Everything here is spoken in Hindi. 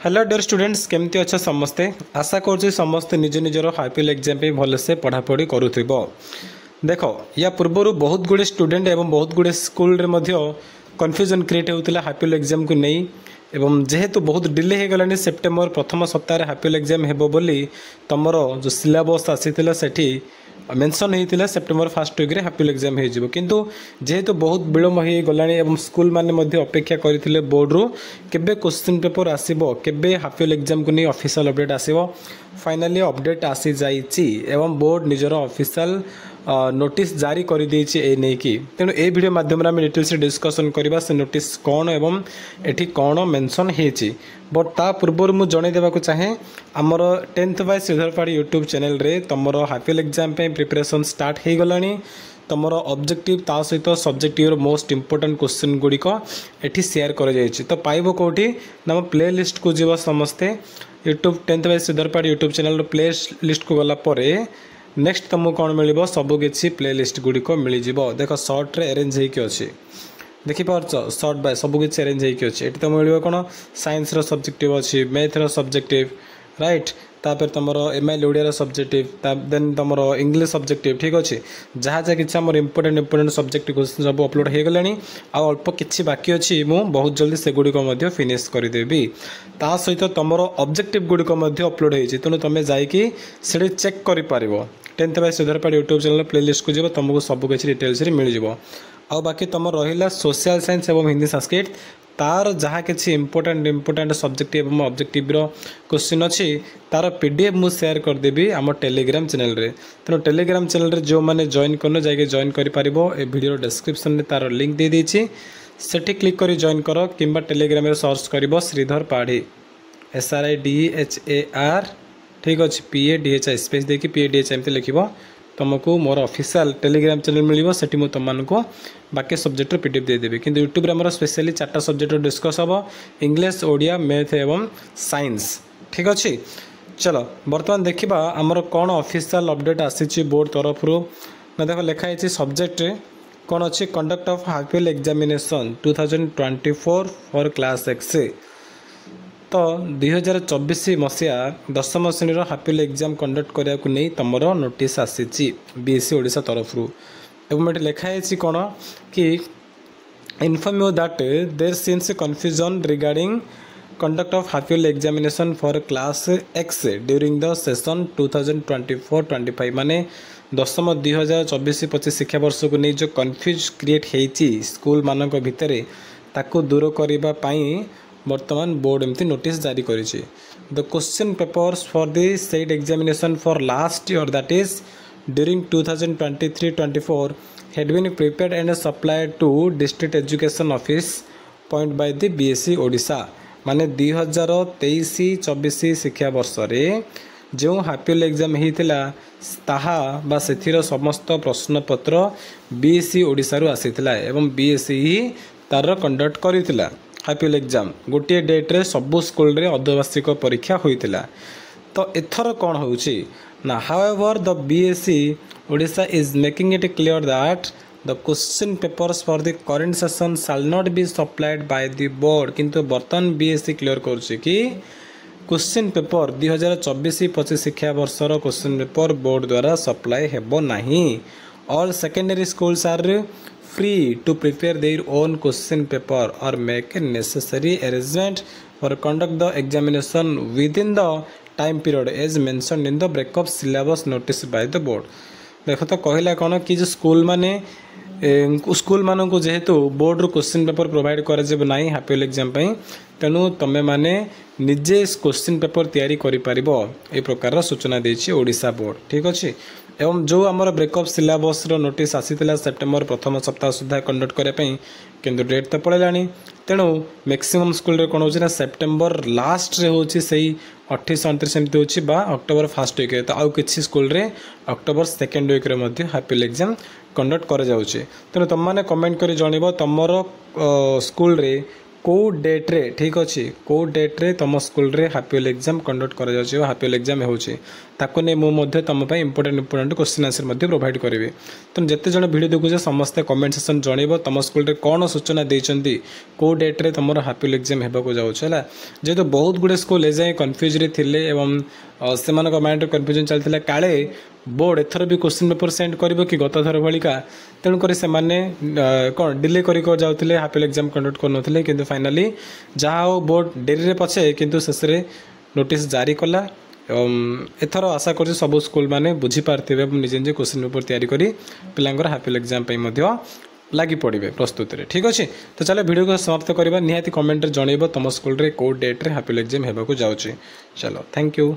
हेलो डियर स्टूडेंट्स केमती अच्छा समस्ते आशा कर समस्ते निज निजर हाईपीएल एग्जाम पे भलसे पढ़ापढ़ी करूथिबो। देखो या पूर्वर बहुत गुड़े स्टूडेंट एवं बहुत गुड़े स्कूल रे मध्य कन्फ्यूजन क्रिएट होता हाईपीएल एग्जाम को नहीं एवं जेहेतु बहुत डिले हो गलानी सेप्टेम्बर प्रथम सप्ताह हाईपीएल एग्जाम हेबो बोली तमरो जो सिलेबस आसीथिला सेठी मेंशन होता सेप्टेम्बर फास्ट वीक हाईपीएल एग्जाम हो किंतु जेहेतु बहुत विलम्ब हो गलानी एवं स्कूल माने मध्य अपेक्षा करथिले बोर्ड रु केबे क्वेश्चन पेपर आसीबो केबे हाईपीएल एग्जाम को नहीं ऑफिशियल अपडेट आसीबो। फाइनली अपडेट आसी जाइछि एवं बोर्ड निजर ऑफिशियल नोटिस जारी कर नहीं कि तेणु ए वीडियो माध्यम डिटेल्स डिस्कसन करबा से नोटिस कौन एवं एठी कौन मेंशन हेछि बट ता पूर्व मु जणे देबाकू चाहे हमर 10th बाय श्रीधर पाड़ी यूट्यूब चैनल रे तमरो हाईपीएल एग्जाम पे प्रिपरेशन स्टार्ट हे गलानी। तमर ऑब्जेक्टिव ता सहित सब्जेक्टिव मोस्ट इंपोर्टेंट क्वेश्चन गुड़िक एठी शेयर कर जाइछि तो पाइबो कोठी ना प्ले लिस्ट को जीव समस्ते यूट्यूब 10th बाय श्रीधर पाड़ी यूट्यूब चैनल प्ले लिस्ट को गला परे नेक्स्ट तुमको कौन मिल सबू किसी प्ले लिस्ट गुड़िक मिल जाव। देख सर्ट रे अरेंज होगी अच्छी देखिपार सर्ट बाय सबू किसी अरेंज होगी अच्छी ये तुम मिल कौन साइंस रो सब्जेक्टिव अच्छी मैथ रो सब्जेक्टिव राइट तापर तुम एमआईएल ओडिया सब्जेक्टिव देन तुम इंग्लिश सब्जेक्टिव ठीक अच्छे जहाँ जहाँ किसी आम इंपोर्टेंट सब्जेक्ट क्वेश्चन सब अपलोड हो गलानी अल्प किसी बाकी अच्छी मु बहुत जल्दी से गुड़िक फिनिश करदेवी ता सहित तुम ऑब्जेक्टिव गुड़िक अपलोड होती तेणु तुम जाकि चेक कर 10th बाय श्रीधर पाड़ी यूट्यूब चैनल प्ले लिस्ट को जीव तुमको सब किसी डिटेल्स मिल जाव। आ बाकी तुम रहा सोशल साइंस और हिंदी संस्कृत तार जहाँ किसी इंपोर्टेंट सब्जेक्ट एवं ऑब्जेक्टिव क्वेश्चन अच्छी तार पीडीएफ मु शेयर करदेवी आम टेलीग्राम चैनल रे तेणु टेलीग्राम चैनल रे जो मैंने जॉइन करना जाके जॉइन करिपारिबो ए वीडियो डिस्क्रिप्शन में तार लिंक दे देछि सेठी क्लिक करी जॉइन करो किंबा टेलीग्राम रे सर्च करिवो श्रीधर पाढ़ी SRIDHAR ठीक अच्छे PADHI स्पेस देखिए PADHI एमती लिखो तुमको मोर ऑफिशियल टेलीग्राम चैनल मिल सेठी मु तुमको बाकी सब्जेक्ट पीडीएफ देदेवी कि यूट्यूब रे स्पेशली 4टा सब्जेक्ट डिस्कस हम इंग्लिश ओडिया मैथ एवं साइंस ठीक अच्छे। चलो बर्तमान देखा आमर कौन ऑफिशियल अपडेट आसी बोर्ड तरफ ना देख लिखाई सब्जेक्ट कौन अच्छी कंडक्ट ऑफ हाईपीएल एग्जामिनेशन 2024 फॉर क्लास एक्स तो 2024 मसीहा 10th श्रेणी हाईपीएल एग्जाम कंडक्ट करने को नहीं तुम नोटिस आसी बीएससी ओडिशा तरफ एवं ये लिखाई कौन कि inform you that there seems confusion regarding conduct of हाईपीएल examination for class X during the session 2024-25 माने 10th 2024-25 शिक्षा वर्ष को नहीं जो कन्फ्यूज क्रिएट होती स्कूल मानक भितर ताकू दूर करने वर्तमान बोर्ड एमती नोटिस जारी करिछि। The question papers for the set examination for last year that is during 2023-24 had been prepared and supplied to district education office point by the BSc Odisha माने 2023-24 शिक्षा वर्ष रे जो हाईपीएल एग्जाम होता ताहा बा सेथिर समस्त प्रश्नपत्र BSc ओडिशा रु आसीथिला एवं BSc ही तार कंडक्ट करिथिला हाईपीएल एग्जाम गोटे डेट्रे सबू स्कूल रे अर्धवार्षिक परीक्षा होइतिला तो एथर कौन होउछि ना however the BSc Odisha is making it clear that the question papers for the current session shall not be supplied by the board किंतु बर्तन BSc क्लियर करुछि कि क्वेश्चन पेपर 2024-25 शिक्षा वर्षर क्वेश्चन पेपर बोर्ड द्वारा सप्लाई हेबो नाही। All secondary schools are free to prepare their own question paper or make a necessary arrangement for conduct the examination within the time period as mentioned in the breakup syllabus notice by the board। देख तो कहला कौन कि स्कूल माने स्कूल मान को जेहेतु बोर्ड रू क्वेश्चन पेपर प्रोवाइड कर हाईपीएल एग्जाम तेणु तुम मैंने निजे क्वेश्चन पेपर तैयारी करिपारिबो ए प्रकार सूचना देछि ओडिशा बोर्ड ठीक अच्छे। एवं जो आमर ब्रेकअप सिलेबस नोटिस आसीथिला सेप्टेम्बर प्रथम सप्ताह सुधा कंडक्ट करने किंतु डेट तो पड़ेलानी तेणु मैक्सिमम स्कूल रे कौन हो सेप्टेम्बर लास्ट रे होची सही 28-29 एमती होची बा अक्टोबर फर्स्ट वीक तो आउ किसी स्कूल रे अक्टोबर सेकेंड वीक रे मध्य हाईपीएल एग्जाम कंडक्ट कर जाउची तेणु तुम मैंने कमेंट कर जनइबो तुमर स्कूल रे को डेट्रे ठीक अच्छे को डेट्रे तुम स्कूल रे हापिएल एग्जाम कंडक्ट कर हापिएल एग्जाम होको नहीं मुझे तुम इंपोर्टेंट क्वेश्चन आंसर प्रोवाइड करी तेणु जिते जन भिड देखुचे समस्ते कमेंट सेक्शन जनइब तुम स्कूल कौन सूचना देते को डेट्रे तुम हापिएल एग्जाम होगा जाऊँ जेहेतु बहुत गुड़े स्कूल एजाए कन्फ्यूज थे से माइंड कन्फ्यूजन चलता काले बोर्ड एथर भी क्वेश्चन पेपर सेंड कर कि गत थर भालिका तेणुक से कौन डिले कर जाते हापिएल एग्जाम कंडक्ट करते कि फाइनाली जहाँ हो बोर्ड डेरी पछे किंतु शेष नोटिस जारी कला एथर आशा कर सब स्कूल मैंने बुझीपारे निजे निजे क्वेश्चन पेपर तैयारी करी पिलांकर हापिएल एग्जाम लगी पड़े प्रस्तुति ठीक अच्छे। तो चलो वीडियो को समाप्त करवा निहाती कमेंट जनइब तुम स्कूल रे को डेट्रे हापिएल एग्जाम होगा जाऊँगी। चलो थैंक यू।